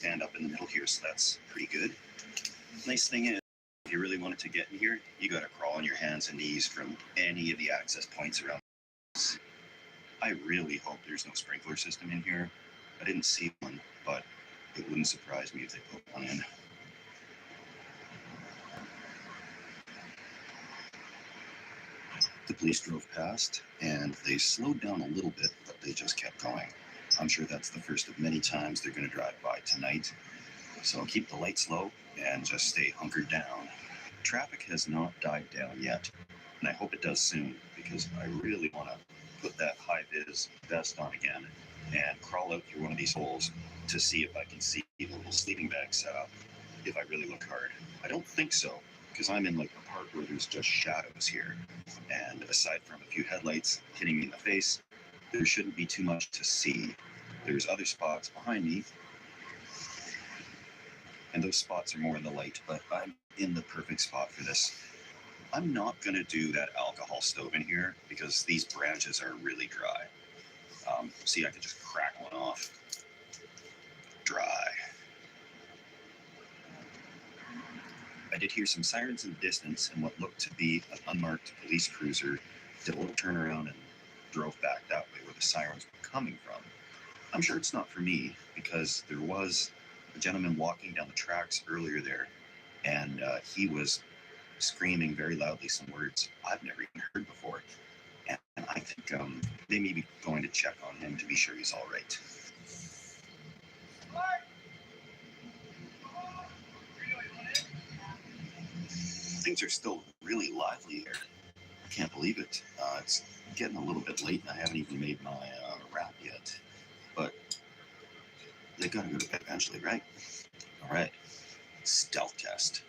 stand up in the middle here, so that's pretty good. Nice thing is, if you really wanted to get in here, you got to crawl on your hands and knees from any of the access points around. I really hope there's no sprinkler system in here. I didn't see one, but it wouldn't surprise me if they put one in. The police drove past, and they slowed down a little bit, but they just kept going. I'm sure that's the first of many times they're going to drive by tonight. So keep the lights low and just stay hunkered down. Traffic has not died down yet, and I hope it does soon, because I really want to put that high-vis vest on again and crawl out through one of these holes to see if I can see the little sleeping bag set up, if I really look hard. I don't think so, because I'm in like the part where there's just shadows here, and aside from a few headlights hitting me in the face, there shouldn't be too much to see. There's other spots behind me, and those spots are more in the light, but I'm in the perfect spot for this. I'm not going to do that alcohol stove in here because these branches are really dry. See, I could just crack one off. Dry. I did hear some sirens in the distance, and what looked to be an unmarked police cruiser did a little turnaround and drove back that way where the sirens were coming from. I'm sure it's not for me, because there was a gentleman walking down the tracks earlier there, and he was screaming very loudly some words I've never even heard before. And I think they may be going to check on him to be sure he's all right. Things are still really lively here. I can't believe it. It's getting a little bit late and I haven't even made my wrap yet. But they gotta go to bed eventually, right? All right. Stealth test.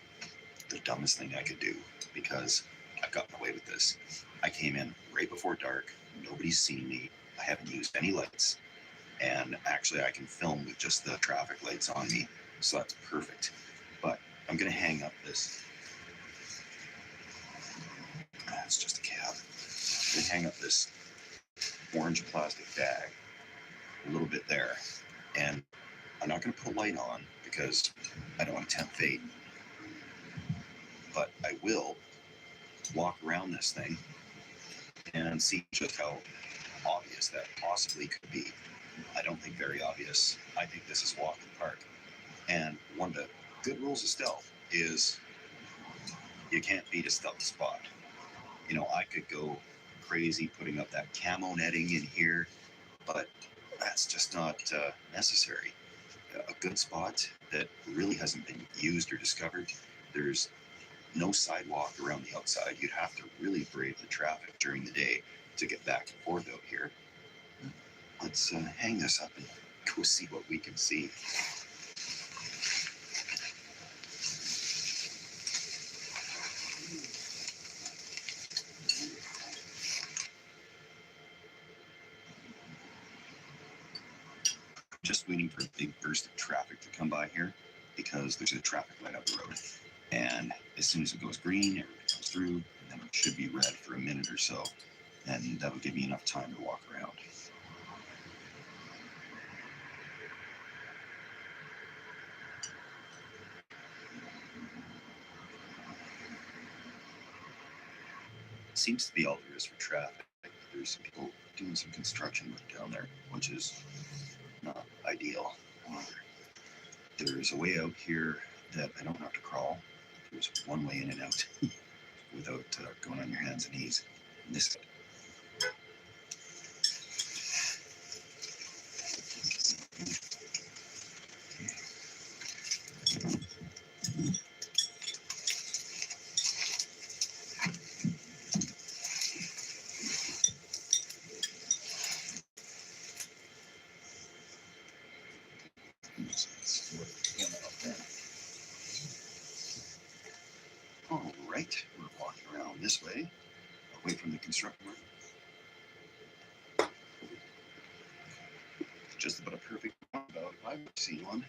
The dumbest thing I could do, because I've gotten away with this. I came in right before dark. Nobody's seen me. I haven't used any lights. And actually, I can film with just the traffic lights on me. So that's perfect. But I'm going to hang up this. It's just a cab. I'm going to hang up this orange plastic bag a little bit there. And I'm not going to put a light on because I don't want to tempt fate. But I will walk around this thing and see just how obvious that possibly could be. I don't think very obvious. I think this is walk in the park. And one of the good rules of stealth is you can't beat a stealth spot. You know, I could go crazy putting up that camo netting in here, but that's just not necessary. A good spot that really hasn't been used or discovered, there's no sidewalk around the outside. You'd have to really brave the traffic during the day to get back and forth out here. Let's hang this up and go see what we can see. Just waiting for a big burst of traffic to come by here because there's a traffic light up the road. And as soon as it goes green, everybody comes through, and then it should be red for a minute or so. And that would give me enough time to walk around. Seems to be all there is for traffic. There's some people doing some construction work down there, which is not ideal. There's a way out here that I don't have to crawl. There's one way in and out without going on your hands and knees. And this all right, we're walking around this way, away from the construction work. Just about a perfect roundabout if I've seen one.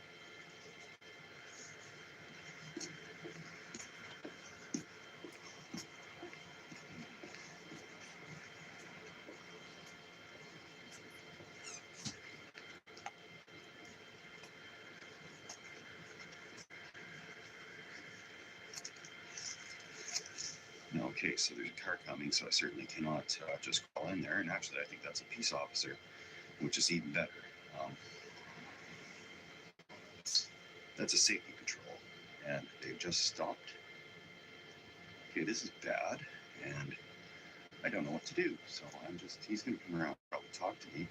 Okay, so there's a car coming, so I certainly cannot just crawl in there. And actually, I think that's a peace officer, which is even better. That's a safety patrol, and they've just stopped. Okay, this is bad, and I don't know what to do. So he's going to come around, probably talk to me.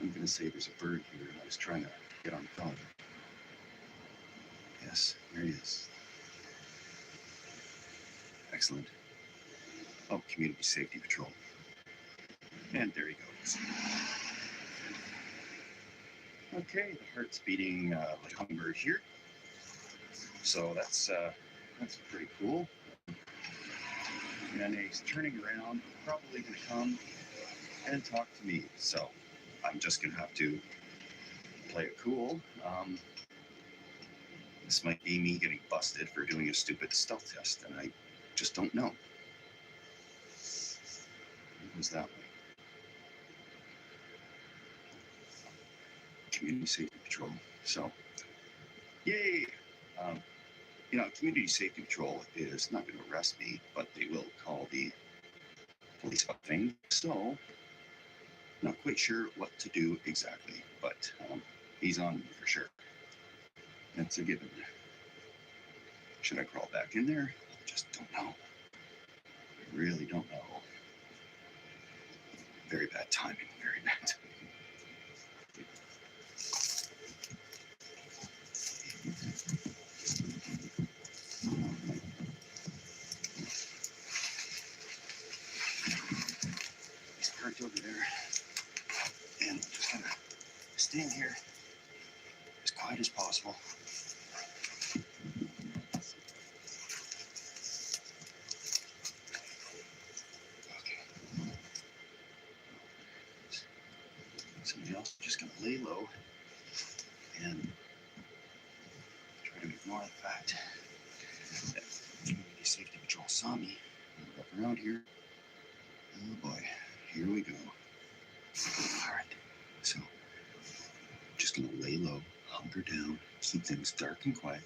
I'm going to say there's a bird here, and I was trying to get on the phone. Yes, there he is. Excellent. Oh, Community Safety Patrol. And there he goes. Okay, the heart's beating like a hummingbird here. So that's pretty cool. And he's turning around, probably going to come and talk to me. So I'm just going to have to play it cool. This might be me getting busted for doing a stupid stealth test, and I just don't know. It was that way. Community Safety Patrol. So, yay! Community Safety Patrol is not going to arrest me, but they will call the police about things. So, not quite sure what to do exactly, but he's on me for sure. That's a given. Should I crawl back in there? I just don't know. I really don't know. Very bad timing. Very bad timing. He's parked over there. And I'm just going to stay in here as quiet as possible. Somebody else just going to lay low and try to ignore the fact that Community Safety Patrol saw me. Look around here. Oh boy, here we go. All right, so I'm just going to lay low, hunker down, keep things dark and quiet.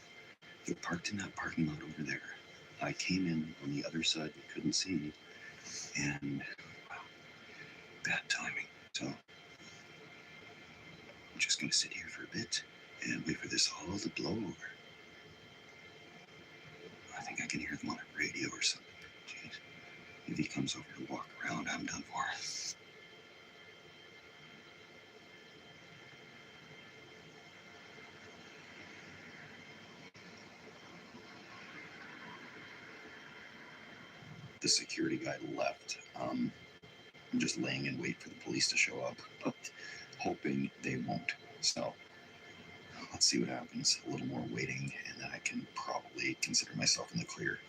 They're parked in that parking lot over there. I came in on the other side, they couldn't see me, and wow, bad timing. So I'm just going to sit here for a bit and wait for this all to blow over. I think I can hear them on a radio or something. Jeez. If he comes over to walk around, I'm done for. The security guy left. I'm just laying in wait for the police to show up, but hoping they won't. So let's see what happens. A little more waiting, and then I can probably consider myself in the clear.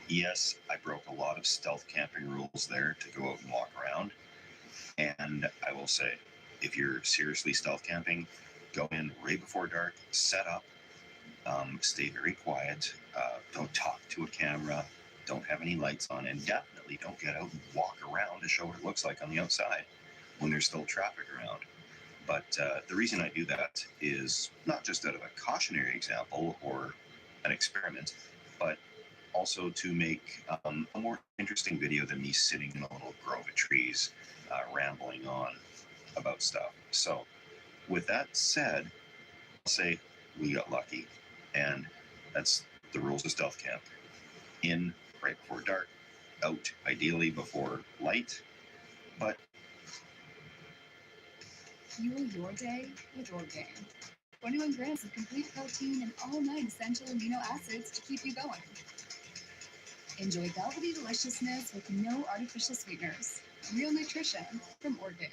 Yes, I broke a lot of stealth camping rules there to go out and walk around. And I will say, if you're seriously stealth camping, go in right before dark, set up, stay very quiet, don't talk to a camera, don't have any lights on, and definitely don't get out and walk around to show what it looks like on the outside when there's still traffic around. But the reason I do that is not just out of a cautionary example or an experiment, but also to make a more interesting video than me sitting in a little grove of trees rambling on about stuff. So with that said, I'll say we got lucky, and that's the rules of stealth camp. In right before dark, out ideally before light, but fuel your day with Orgain. 21 grams of complete protein and all 9 essential amino acids to keep you going. Enjoy velvety deliciousness with no artificial sweeteners. Real nutrition from Orgain.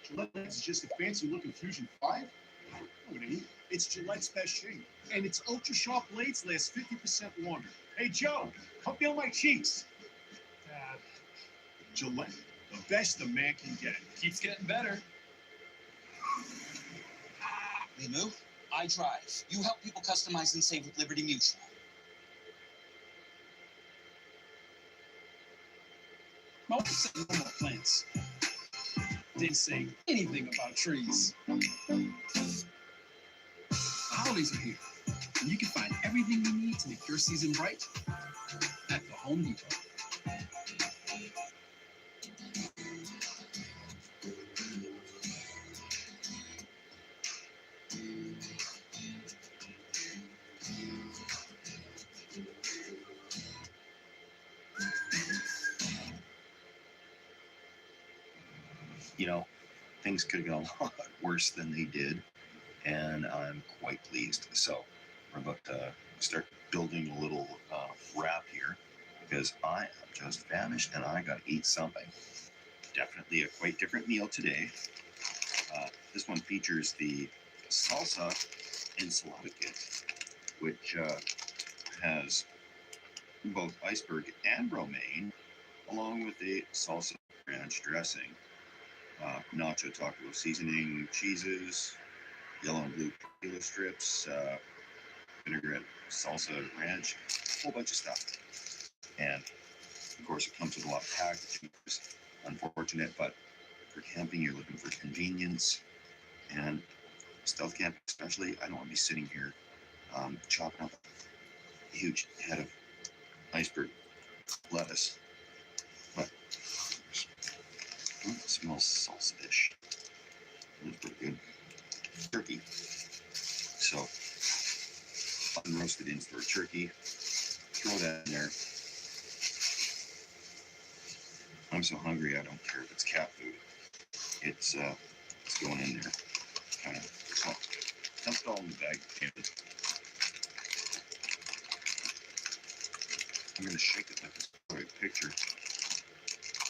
Gillette's just a fancy-looking Fusion 5? No, it ain't. It's Gillette's best shape. And its ultra-sharp blades last 50% longer. Hey, Joe, come feel my cheeks. Dad. Gillette, the best a man can get. Keeps getting better. Limu, I drive. You help people customize and save with Liberty Mutual. My wife said no more plants. Didn't say anything about trees. Holidays are here, and you can find everything you need to make your season bright at the Home Depot. You know, things could go a lot worse than they did, and I'm quite pleased. So we're about to start building a little wrap here because I am just famished and I got to eat something. Definitely a quite different meal today. This one features the salsa enchilada kit, which has both iceberg and romaine, along with a salsa ranch dressing, nacho taco seasoning, cheeses, yellow and blue tortilla strips, vinaigrette salsa ranch, a whole bunch of stuff. And of course, it comes with a lot of packaging, which is unfortunate, but for camping, you're looking for convenience. And stealth camping, especially, I don't want to be sitting here chopping up a huge head of iceberg lettuce. But it smells salsa-ish. That's pretty good. Turkey. So, unroasted in-store turkey. Throw that in there. I'm so hungry, I don't care if it's cat food. It's going in there. Kind of. So, dump it all in the bag. I'm going to shake it like a picture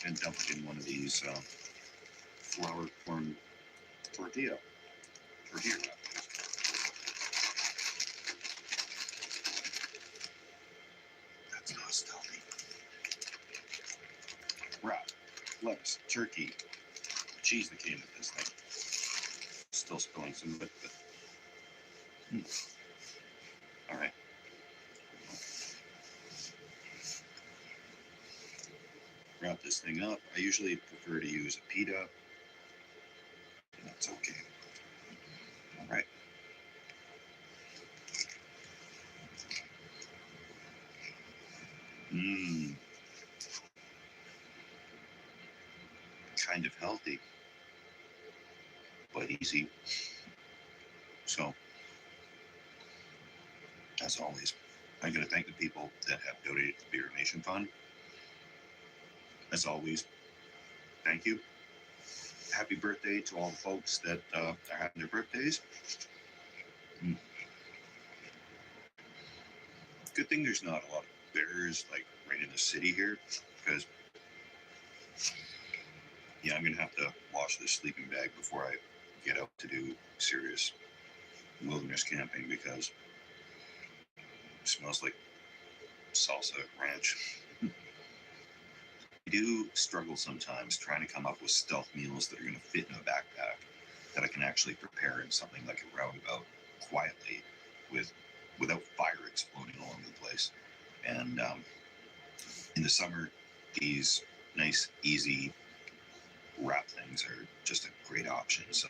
and dump it in one of these flour corn tortilla wrappers. That's not stealthy. Wrap, lettuce, turkey, cheese that came with this thing. Still spilling some of it, but all right. Wrap this thing up. I usually prefer to use a pita. That's okay. All right. Kind of healthy, but easy. So, as always, I'm going to thank the people that have donated to the Beer Nation Fund. As always, thank you. Happy birthday to all the folks that are having their birthdays. Good thing there's not a lot of bears like right in the city here, because yeah, I'm gonna have to wash this sleeping bag before I get out to do serious wilderness camping because it smells like salsa ranch. I do struggle sometimes trying to come up with stealth meals that are going to fit in a backpack that I can actually prepare in something like a roundabout quietly without fire exploding all over the place. And in the summer, these nice, easy wrap things are just a great option. So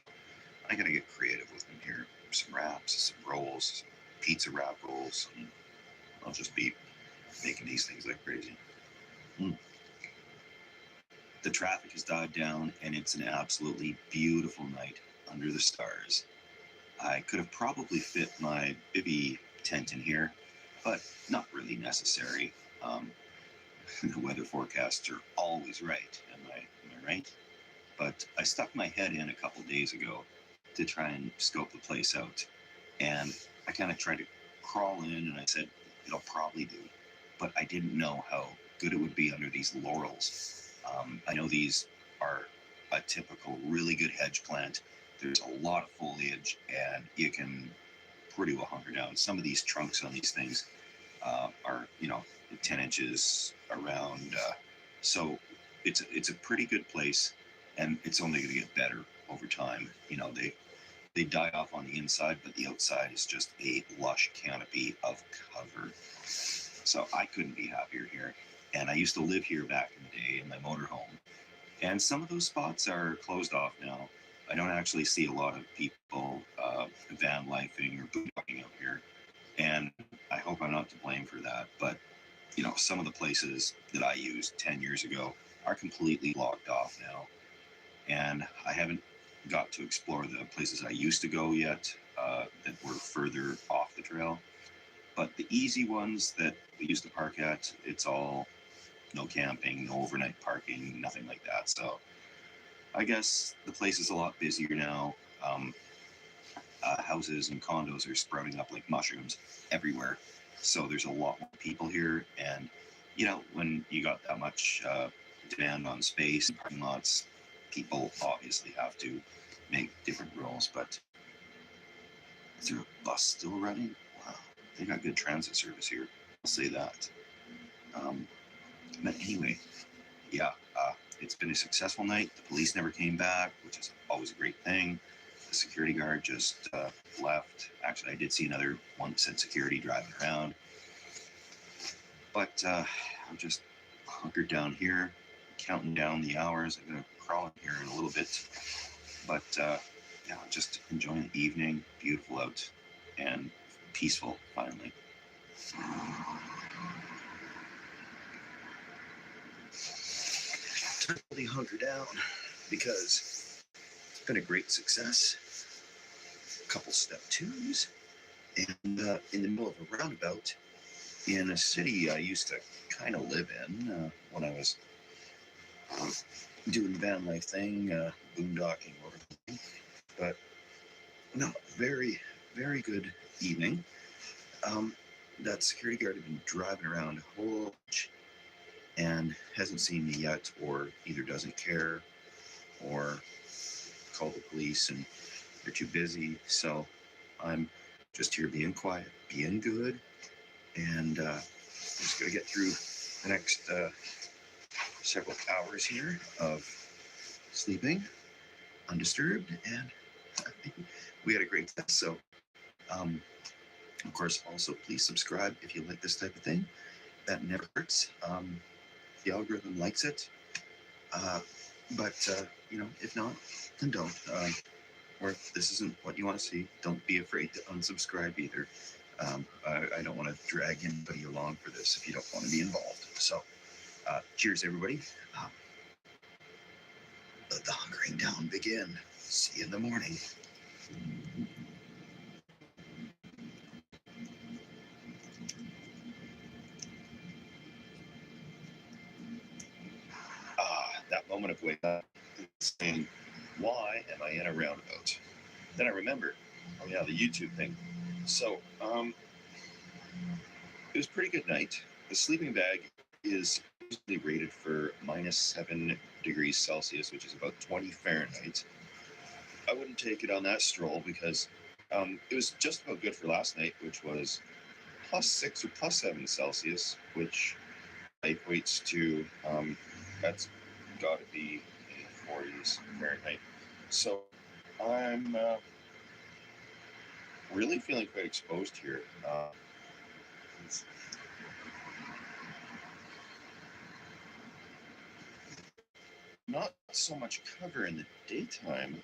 I got to get creative with them here. Some wraps, some rolls, some pizza wrap rolls, and I'll just be making these things like crazy. The traffic has died down, and it's an absolutely beautiful night under the stars. I could have probably fit my bivvy tent in here, but not really necessary. The weather forecasts are always right. Am I right? But I stuck my head in a couple days ago to try and scope the place out, and I kind of tried to crawl in, and I said it'll probably do, but I didn't know how good it would be under these laurels. I know these are a typical really good hedge plant. There's a lot of foliage, and you can pretty well hunker down. Some of these trunks on these things are 10 inches around, so it's a pretty good place, and it's only going to get better over time. They die off on the inside, but the outside is just a lush canopy of cover. So I couldn't be happier here. And I used to live here back in the day in my motorhome. And some of those spots are closed off now. I don't actually see a lot of people van lifing or boondocking out here. And I hope I'm not to blame. some of the places that I used 10 years ago are completely blocked off now. And I haven't got to explore the places I used to go yet that were further off the trail. But the easy ones that we used to park at, it's all no camping, no overnight parking, nothing like that. So I guess the place is a lot busier now. Houses and condos are sprouting up like mushrooms everywhere. So there's a lot more people here. And, when you got that much demand on space and parking lots, people obviously have to make different rules. But is there a bus still running? Wow, they got good transit service here. I'll say that. But anyway, yeah, it's been a successful night. The police never came back, which is always a great thing. The security guard just left. Actually, I did see another one that said security driving around. But I'm just hunkered down here, counting down the hours. I'm going to crawl in here in a little bit. But just enjoying the evening. Beautiful out and peaceful, finally. Totally hunker down because it's been a great success. A couple step twos, and in the middle of a roundabout in a city I used to kind of live in when I was doing the van life thing, boondocking or everything. But no, very, very good evening. That security guard had been driving around a whole bunch and hasn't seen me yet, or either doesn't care, or called the police and they're too busy. So I'm just here being quiet, being good, and I'm just gonna get through the next several hours here of sleeping undisturbed, and we had a great test. So of course, also please subscribe if you like this type of thing. That never hurts. The algorithm likes it, but if not, then don't. Or if this isn't what you want to see, don't be afraid to unsubscribe either. I don't want to drag anybody along for this if you don't want to be involved. So cheers, everybody. Let the hunkering down begin. See you in the morning. That moment of wake up, saying, why am I in a roundabout? Then I remember, oh yeah, the YouTube thing. So it was a pretty good night. The sleeping bag is usually rated for -7 degrees Celsius, which is about 20 Fahrenheit. I wouldn't take it on that stroll because it was just about good for last night, which was +6 or +7 Celsius, which equates to that's got to be in the 40s Fahrenheit. So I'm really feeling quite exposed here. Not so much cover in the daytime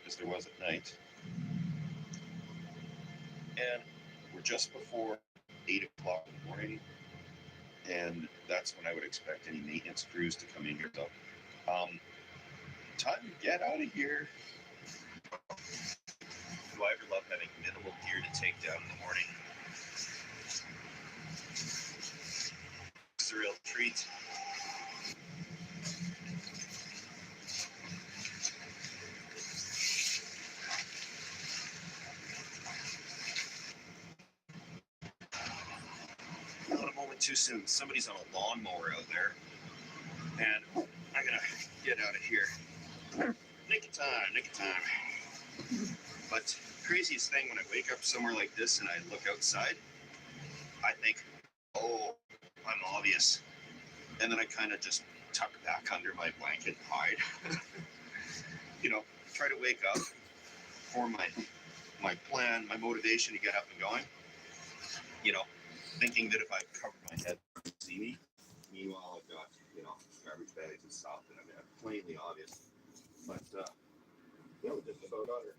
as there was at night. And we're just before 8 o'clock in the morning, and that's when I would expect any maintenance crews to come in here. So time to get out of here. Do I ever love having minimal gear to take down in the morning? It's a real treat. Not a moment too soon. Somebody's on a lawnmower out there, and I'm gonna get out of here. Nick of time. But craziest thing, when I wake up somewhere like this and I look outside, I think, oh, I'm obvious. And then I kind of just tuck back under my blanket and hide. Try to wake up, form my plan, my motivation to get up and going. Thinking that if I cover my head, you see me. Meanwhile, I've got, garbage bags and stuff, and I'm plainly obvious. But, we're just about on her.